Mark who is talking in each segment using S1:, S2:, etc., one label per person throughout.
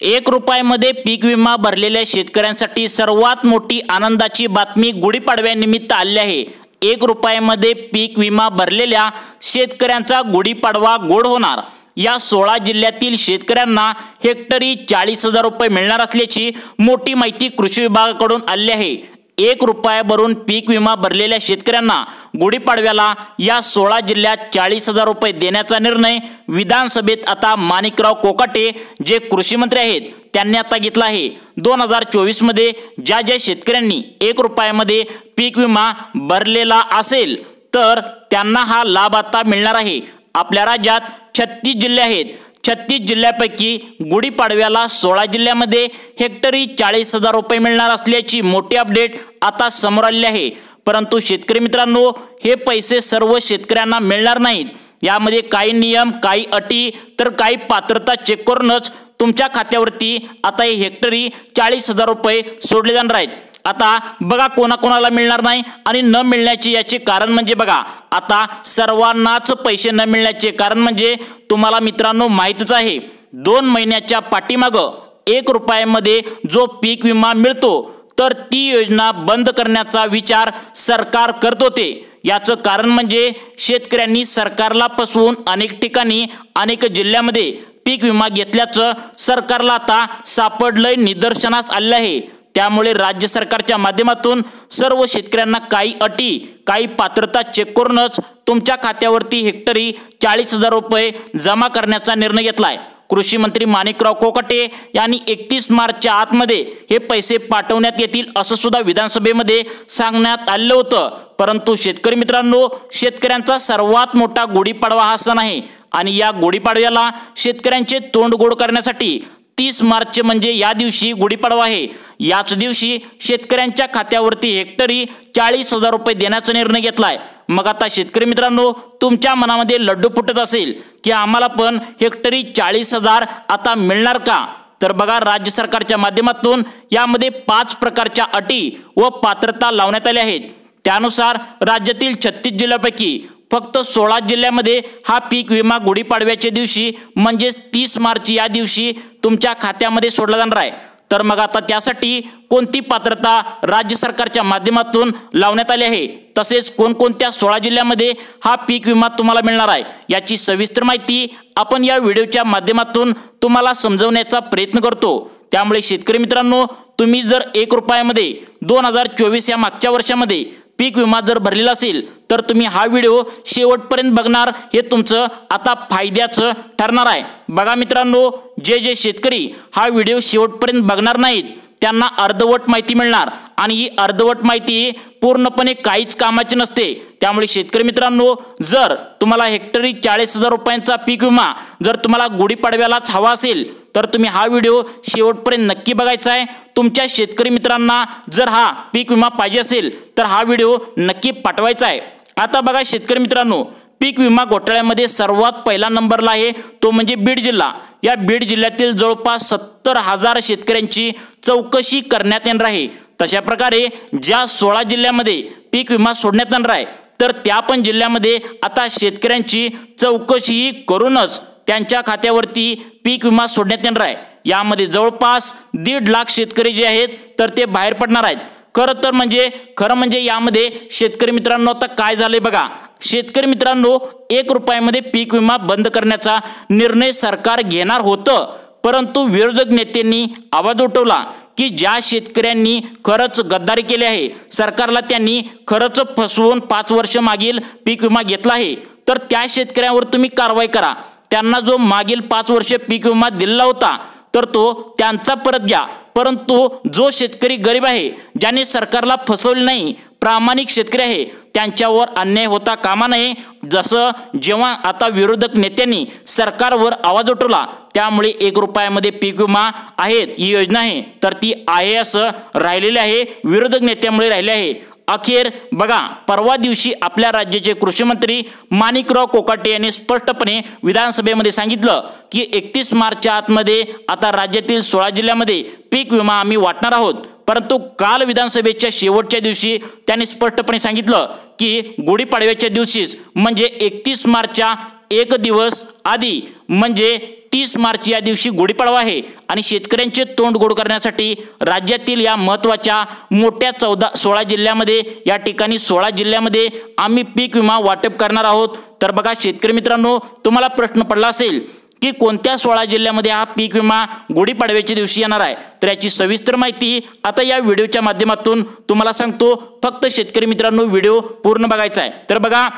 S1: 1 रुपयामध्ये पीक विमा भरलेल्या शेतकऱ्यांसाठी सर्वात मोठी आनंदाची बातमी गुढीपाडव्यानिमित्त आली आहे। 1 रुपयामध्ये पीक विमा भरलेल्या शेतकऱ्यांचा गुढीपाडवा गोड होणार। या 16 जिल्ह्यातील शेतकऱ्यांना हेक्टरी 40,000 रुपये मिळणार असल्याची मोठी माहिती कृषी विभागाकडून आली आहे। 1 रुपया भरून पीक विमा भरलेल्या शेतकऱ्यांना गुढीपाडव्याला या 16 जिल्ह्यात 40,000 रुपये देण्याचा निर्णय विधानसभेत आता माणिकराव कोकाटे जे कृषी मंत्री आहेत त्यांनी आता घेतला आहे। 2024 मध्ये ज्या शेतकऱ्यांनी 1 रुपयामध्ये पीक विमा भरलेला असेल तर त्यांना हा लाभ आता मिळणार आहे। आपल्या राज्यात 36 जिल्हे आहेत। 36 जिल्ह्यापैकी गुढीपाडव्याला 16 जिल्ह्यामध्ये हेक्टरी 40,000 रुपये मिळणार असल्याची मोठी अपडेट आता समोर आली आहे। परंतु शेतकरी मित्रांनो, हे पैसे सर्व शेतकऱ्यांना मिळणार नाहीत। यामध्ये काही नियम, काही अटी तर काही पात्रता चेक करूनच तुमच्या खात्यावरती आता हे हेक्टरी 40,000 रुपये सोडले जाणार आहेत। आता बघा कोणाकोणाला मिळणार नाही आणि न मिळण्याचे याचे कारण म्हणजे बघा, आता सर्वांनाच पैसे न मिळण्याचे कारण म्हणजे तुम्हाला मित्रांनो माहितीच आहे, 2 महिन्याच्या पाठीमागं 1 रुपयामध्ये जो पीक विमा मिळतो तर ती योजना बंद करण्याचा विचार सरकार करत होते। याचं कारण म्हणजे शेतकऱ्यांनी सरकारला फसवून अनेक ठिकाणी अनेक जिल्ह्यामध्ये पीक विमा घेतल्याचं सरकारला आता सापडलंय, निदर्शनास आलं आहे। त्यामुळे राज्य सरकारच्या माध्यमातून सर्व शेतकऱ्यांना काही अटी, काही पात्रता चेक करूनच तुमच्या खात्यावरती हेक्टरी 40,000 रुपये जमा करण्याचा निर्णय घेतलाय। कृषी मंत्री माणिकराव कोकाटे यांनी 31 मार्चच्या आतमध्ये हे पैसे पाठवण्यात येतील असं सुद्धा विधानसभेमध्ये सांगण्यात आलं होतं। परंतु शेतकरी मित्रांनो, शेतकऱ्यांचा सर्वात मोठा गुढीपाडवा हा सण आहे आणि या गुढीपाडव्याला शेतकऱ्यांचे तोंड गोड करण्यासाठी 30 मार्च म्हणजे या दिवशी गुढीपाडवा आहे। याच दिवशी शेतकऱ्यांच्या खात्यावरती हेक्टरी 40,000 रुपये देण्याचा निर्णय घेतलाय। मग आता शेतकरी मित्रांनो, तुमच्या मनामध्ये लड्डू फुटत असेल की आम्हाला पण हेक्टरी 40,000 आता मिळणार का? तर बघा, राज्य सरकारच्या माध्यमातून यामध्ये 5 प्रकारच्या अटी व पात्रता लावण्यात आल्या आहेत। त्यानुसार राज्यातील 36 जिल्ह्यापैकी फक्त 16 जिल्ह्यामध्ये हा पीक विमा गुढीपाडव्याच्या दिवशी म्हणजे 30 मार्च या दिवशी तुमच्या खात्यामध्ये सोडला जाणार आहे। तर मग आता त्यासाठी कोणती पात्रता राज्य सरकारच्या माध्यमातून लावण्यात आली आहे, तसेच कोणकोणत्या 16 जिल्ह्यामध्ये हा पीक विमा तुम्हाला मिळणार आहे याची सविस्तर माहिती आपण या व्हिडिओच्या माध्यमातून तुम्हाला समजवण्याचा प्रयत्न करतो। त्यामुळे शेतकरी मित्रांनो, तुम्ही जर 1 रुपयामध्ये 2024 या मागच्या वर्षामध्ये पीक विमा जर भरलेला असेल तर तुम्ही हा व्हिडिओ शेवटपर्यंत बघणार, हे तुमचं आता फायद्याचं ठरणार आहे। बघा मित्रांनो, जे शेतकरी हा व्हिडिओ शेवटपर्यंत बघणार नाहीत त्यांना अर्धवट माहिती मिळणार आणि ही अर्धवट माहिती पूर्णपणे काहीच कामाची नसते। त्यामुळे शेतकरी मित्रांनो, जर तुम्हाला हेक्टरी 40,000 रुपयांचा पीक विमा जर तुम्हाला गुढीपाडव्यालाच हवा असेल तर तुम्ही हा व्हिडिओ शेवटपर्यंत नक्की बघायचा आहे। तुमच्या शेतकरी मित्रांना जर हा पीक विमा पाहिजे असेल तर हा व्हिडिओ नक्की पाठवायचा आहे। आता बघा शेतकरी मित्रांनो, पीक विमा घोटाळ्यामध्ये सर्वात पहिला नंबरला आहे तो म्हणजे बीड जिल्हा। या बीड जिल्ह्यातील जवळपास 70,000 शेतकऱ्यांची चौकशी करण्यात येणार आहे। तशा प्रकारे ज्या 16 जिल्ह्यामध्ये पीक विमा सोडण्यात येणार आहे तर त्या पण जिल्ह्यामध्ये आता शेतकऱ्यांची चौकशी करूनच त्यांच्या खात्यावरती पीक विमा सोडण्यात येणार आहे। यामध्ये जवळपास 1.5 लाख शेतकरी जे आहेत तर ते बाहेर पडणार आहेत। खरं म्हणजे यामध्ये शेतकरी मित्रांनो आता काय झालंय बघा, शेतकरी मित्रांनो, 1 रुपयामध्ये पीक विमा बंद करण्याचा निर्णय सरकार घेणार होतं, परंतु विरोधक नेत्यांनी आवाज उठवला की ज्या शेतकऱ्यांनी खरंच गद्दारी केली आहे, सरकारला त्यांनी खरंच फसवून 5 वर्ष मागील पीक विमा घेतला आहे तर त्या शेतकऱ्यांवर तुम्ही कारवाई करा। त्यांना जो मागील 5 वर्ष पीक विमा दिला होता तर तो त्यांचा परत घ्या। परंतु जो शेतकरी गरीब आहे, ज्याने सरकारला फसवले नाही, प्रामाणिक शेतकरी आहे, त्यांच्यावर अन्याय होता कामा नये। जसं जेव्हा आता विरोधक नेत्यांनी सरकारवर आवाज उठवला त्यामुळे 1 रुपयामध्ये पीक विमा आहेत ही योजना आहे तर ती आहे असं राहिलेले आहे, विरोधक नेत्यामुळे राहिले आहे। अखेर बघा, परवा दिवशी आपल्या राज्याचे कृषी मंत्री माणिकराव कोकाटे यांनी स्पष्टपणे विधानसभेमध्ये सांगितलं की 31 मार्चच्या आतमध्ये आता राज्यातील 16 जिल्ह्यामध्ये पीक विमा आम्ही वाटणार आहोत। परंतु काल विधानसभेच्या शेवटच्या दिवशी त्यांनी स्पष्टपणे सांगितलं की गुढीपाडव्याच्या दिवशीच म्हणजे 31 मार्चच्या 1 दिवस आधी म्हणजे 30 मार्च या दिवशी गुढीपाडवा आहे आणि शेतकऱ्यांचे तोंड गोड करण्यासाठी राज्यातील या महत्त्वाच्या मोठ्या 16 जिल्ह्यामध्ये या ठिकाणी 16 जिल्ह्यामध्ये आम्ही पीक विमा वाटप करणार आहोत। तर बघा शेतकरी मित्रांनो, तुम्हाला प्रश्न पडला असेल की कोणत्या 16 जिल्ह्यामध्ये हा पीक विमा गुढीपाडव्याच्या दिवशी येणार आहे, तर याची सविस्तर माहिती आता या व्हिडिओच्या माध्यमातून तुम्हाला सांगतो। फक्त शेतकरी मित्रांनो व्हिडिओ पूर्ण बघायचा आहे। तर बघा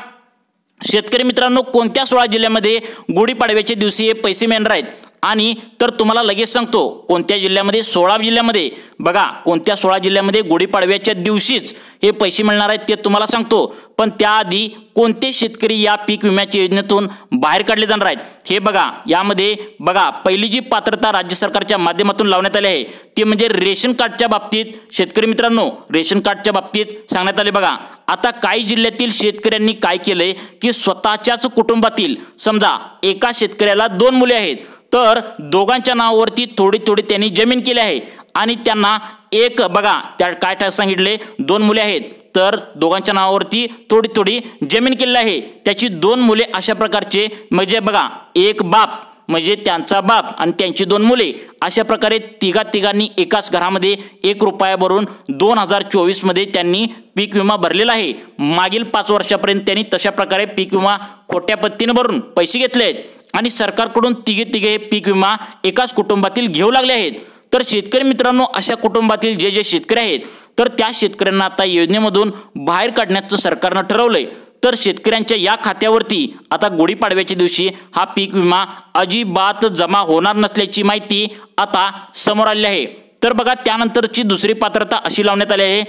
S1: शेतकरी मित्रांनो, कोणत्या 16 जिल्ह्यामध्ये गुढीपाडव्याच्या दिवशी हे पैसे मिळणार आहेत आणि तर तुम्हाला लगेच सांगतो कोणत्या जिल्ह्यामध्ये, 16 जिल्ह्यामध्ये। बघा कोणत्या 16 जिल्ह्यामध्ये गुढीपाडव्याच्या दिवशीच हे पैसे मिळणार आहेत ते तुम्हाला सांगतो, पण त्याआधी कोणते शेतकरी या पीक विम्याच्या योजनेतून बाहेर काढले जाणार आहेत हे बघा। यामध्ये बघा पहिली जी पात्रता राज्य सरकारच्या माध्यमातून लावण्यात आली आहे ती म्हणजे रेशन कार्डच्या बाबतीत। शेतकरी मित्रांनो, रेशन कार्डच्या बाबतीत सांगण्यात आले बघा। आता काही जिल्ह्यातील शेतकऱ्यांनी काय केलंय की स्वतःच्याच कुटुंबातील समजा एका शेतकऱ्याला 2 मुले आहेत, तर दोघांच्या नावावरती थोडी थोडी त्यांनी जमीन केली आहे आणि त्यांना एक बघा त्या काय सांगितले 2 मुले आहेत, तर दोघांच्या नावावरती थोडी थोडी जमीन केलेली आहे। त्याची 2 मुले अशा प्रकारचे म्हणजे बघा एक बाप म्हणजे त्यांचा बाप आणि त्यांची 2 मुले अशा प्रकारे तिघांनी एकाच घरामध्ये 1 रुपया भरून 2024 मध्ये त्यांनी पीक विमा भरलेला आहे। मागील 5 वर्षापर्यंत त्यांनी तशा प्रकारे पीक विमा खोट्या पद्धतीने भरून पैसे घेतले आहेत आणि सरकारकडून तिघे पीक विमा एकाच कुटुंबातील घेऊ लागले आहेत। तर शेतकरी मित्रांनो, अशा कुटुंबातील जे शेतकरी आहेत तर त्या शेतकऱ्यांना आता योजनेमधून बाहेर काढण्याचं सरकारनं ठरवलंय। तर शेतकऱ्यांच्या या खात्यावरती आता गुढीपाडव्याच्या दिवशी हा पीक विमा अजिबात जमा होणार नसल्याची माहिती आता समोर आली आहे। तर बघा त्यानंतरची दुसरी पात्रता अशी लावण्यात आली आहे,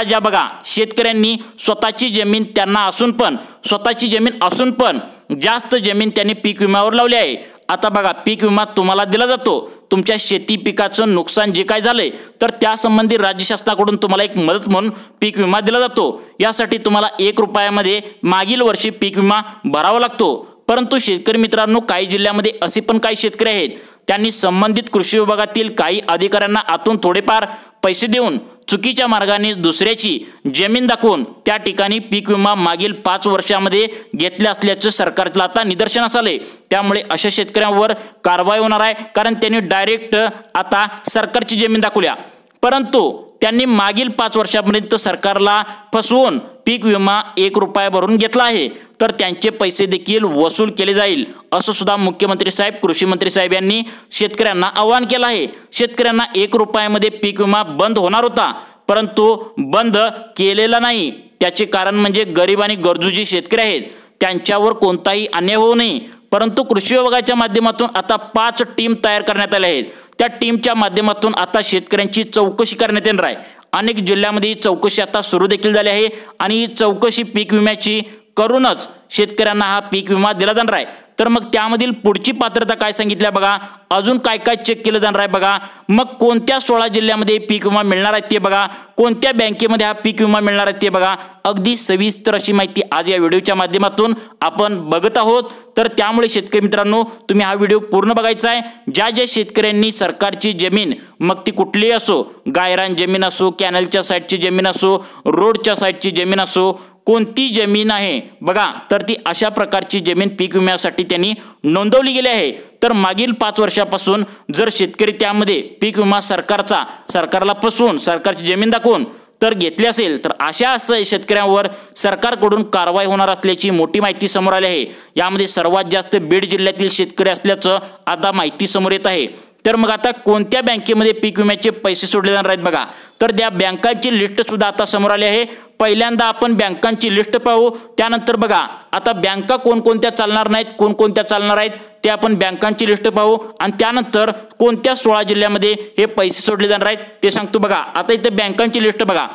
S1: ज्या बघा शेतकऱ्यांनी स्वतःची जमीन त्यांना असून पण जास्त जमीन त्यांनी पीक विम्यावर लावली आहे। आता बघा पीक विमा तुम्हाला दिला जातो, तुमच्या शेती पिकाचं नुकसान जे काय झालंय तर त्यासंबंधी राज्य शासनाकडून तुम्हाला एक मदत म्हणून पीक विमा दिला जातो। यासाठी तुम्हाला 1 रुपयामध्ये मागील वर्षी पीक विमा भरावा लागतो। परंतु शेतकरी मित्रांनो, काही जिल्ह्यामध्ये असे पण काही शेतकरी आहेत त्यांनी संबंधित कृषी विभागातील काही अधिकाऱ्यांना आतून थोडेफार पैसे देऊन चुकीच्या मार्गाने दुसऱ्याची जमीन दाखवून त्या ठिकाणी पीक विमा मागील 5 वर्षामध्ये घेतले असल्याचं सरकारला आता निदर्शनास आले। त्यामुळे अशा शेतकऱ्यांवर कारवाई होणार आहे, कारण त्यांनी डायरेक्ट आता सरकारची जमीन दाखवल्या, परंतु त्यांनी मागील 5 वर्षापर्यंत सरकारला फसवून पीक विमा 1 रुपया भरून घेतला आहे, तर त्यांचे पैसे देखील वसूल केले जाईल असं सुद्धा मुख्यमंत्री साहेब, कृषी मंत्री साहेब यांनी शेतकऱ्यांना आवाहन केलं आहे। शेतकऱ्यांना 1 रुपयामध्ये पीक विमा बंद होणार होता, परंतु बंद केलेला नाही। त्याचे कारण म्हणजे गरीब आणि गरजू जे शेतकरी आहेत त्यांच्यावर कोणताही अन्याय होऊ नये, परंतु कृषी विभागाच्या माध्यमातून आता 5 टीम तयार करण्यात आल्या आहेत। त्या टीमच्या माध्यमातून आता शेतकऱ्यांची चौकशी करण्यात येणार आहे। अनेक जिल्ह्यामध्ये चौकशी आता सुरू देखील झाली आहे आणि ही चौकशी पीक विम्याची करूनच शेतकऱ्यांना हा पीक विमा दिला जाणार आहे। तर मग त्यामधील पुढची पात्रता काय सांगितल्या बघा, अजून काय काय चेक केलं जाणार आहे बघा। मग कोणत्या 16 जिल्ह्यामध्ये पीक विमा मिळणार आहे ते बघा, कोणत्या बँकेमध्ये हा पीक विमा मिळणार आहे ते बघा। अगदी सविस्तर अशी माहिती आज या व्हिडिओच्या माध्यमातून आपण बघत आहोत। तर त्यामुळे शेतकरी मित्रांनो, तुम्ही हा व्हिडिओ पूर्ण बघायचा आहे। ज्या शेतकऱ्यांनी सरकारची जमीन मग ती कुठलीही असो, गायरान जमीन असो, कॅनलच्या साईडची जमीन असो, रोडच्या साईडची जमीन असो, कोणती जमीन आहे बघा, तर ती अशा प्रकारची जमीन पीक विम्यासाठी त्यांनी नोंदवली गेली आहे। तर मागील 5 वर्षापासून जर शेतकरी त्यामध्ये पीक विमा सरकारला फसवून सरकारची जमीन दाखवून तर घेतले असेल तर अशा शेतकऱ्यांवर सरकारकडून कारवाई होणार असल्याची मोठी माहिती समोर आली आहे। यामध्ये सर्वात जास्त बीड जिल्ह्यातील शेतकरी असल्याचं आता माहिती समोर येत आहे। तर मग आता कोणत्या बँकेमध्ये पीक विम्याचे पैसे सोडले जाणार आहेत बघा, तर त्या बँकांची लिस्ट सुद्धा आता समोर आली आहे। पहिल्यांदा आपण बँकांची लिस्ट पाहू, त्यानंतर बघा आता बँका कोणकोणत्या चालणार नाहीत, कोणकोणत्या चालणार आहेत ते आपण बँकांची लिस्ट पाहू आणि त्यानंतर कोणत्या 16 जिल्ह्यामध्ये हे पैसे सोडले जाणार आहेत ते सांगतो बघा। आता इथे बँकांची लिस्ट बघा,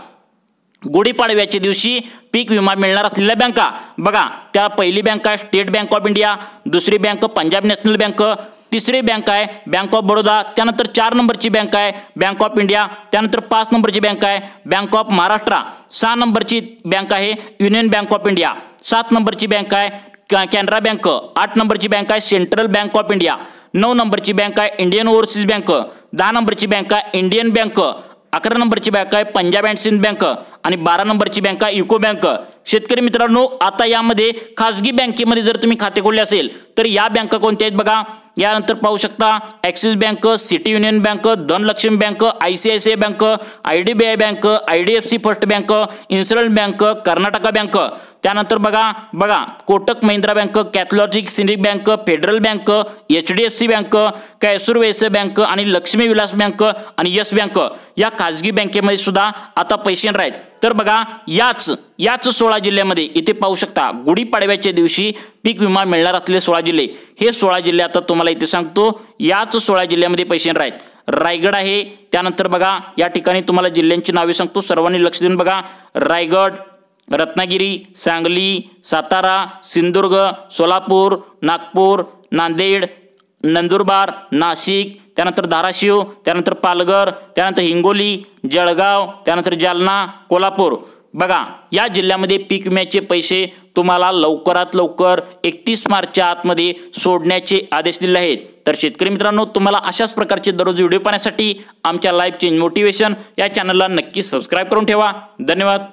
S1: गुढीपाडव्याच्या दिवशी पीक विमा मिळणार असलेल्या बँका बघा, त्या पहिली बँक आहे स्टेट बँक ऑफ इंडिया, दुसरी बँक पंजाब नॅशनल बँक, तिसरी बँक आहे बँक ऑफ बडोदा, त्यानंतर 4 नंबरची बँक आहे बँक ऑफ इंडिया, त्यानंतर 5 नंबरची बँक आहे बँक ऑफ महाराष्ट्र, 6 नंबरची बँक आहे युनियन बँक ऑफ इंडिया, 7 नंबरची बँक आहे कॅनरा बँक, 8 नंबरची बँक आहे सेंट्रल बँक ऑफ इंडिया, 9 नंबरची बँक आहे इंडियन ओव्हरसीज बँक, 10 नंबरची बँक आहे इंडियन बँक, 11 नंबरची बँक आहे पंजाब अँड सिंध बँक आणि 12 नंबरची बँक आहे युको बँक। शेतकरी मित्रांनो, आता यामध्ये खासगी बँकेमध्ये जर तुम्ही खाते खोलले असेल तर या बँका कोणत्या आहेत बघा. यानंतर पाहू शकता Axis Bank, City Union Bank, Dhanlaxmi Bank, ICICI Bank, IDBI Bank, IDFC First Bank, insurance Bank, Karnataka Bank. त्यानंतर बघा कोटक महिंद्रा बँक, कॅथलॉजिक सिंडिक Bank, Federal Bank, HDFC Bank, कैसूर वैश्य बँक आणि लक्ष्मी विलास बँक आणि यस बँक या खासगी बँकेमध्ये सुद्धा आता पैसे येणार आहेत. तर बघा याच 16 जिल्ह्यामध्ये इथे पाहू शकता गुढीपाडव्याच्या दिवशी पीक विमा मिळणार असलेले 16 जिल्हे. हे 16 जिल्हे आता तुम्हाला इथे सांगतो. याच 16 जिल्ह्यामध्ये पैसे येणार आहेत. रायगड आहे. त्यानंतर बघा या ठिकाणी तुम्हाला जिल्ह्यांची नावे सांगतो, सर्वांनी लक्ष देऊन बघा. रायगड, रत्नागिरी, सांगली, सातारा, सिंधुदुर्ग, सोलापूर, नागपूर, नांदेड, नंदुरबार, नाशिक, त्यानंतर धाराशिव, त्यानंतर पालघर, त्यानंतर हिंगोली, जळगाव, त्यानंतर जालना, कोल्हापूर. बघा या जिल्ह्यामध्ये पीक विम्याचे पैसे तुम्हाला लवकरात लवकर 31 मार्चच्या आतमध्ये सोडण्याचे आदेश दिले आहेत. तर शेतकरी मित्रांनो, तुम्हाला अशाच प्रकारचे दररोज व्हिडिओ पाहण्यासाठी आमच्या लाईव्ह चेंज मोटिवेशन या चॅनलला नक्की सबस्क्राईब करून ठेवा. धन्यवाद.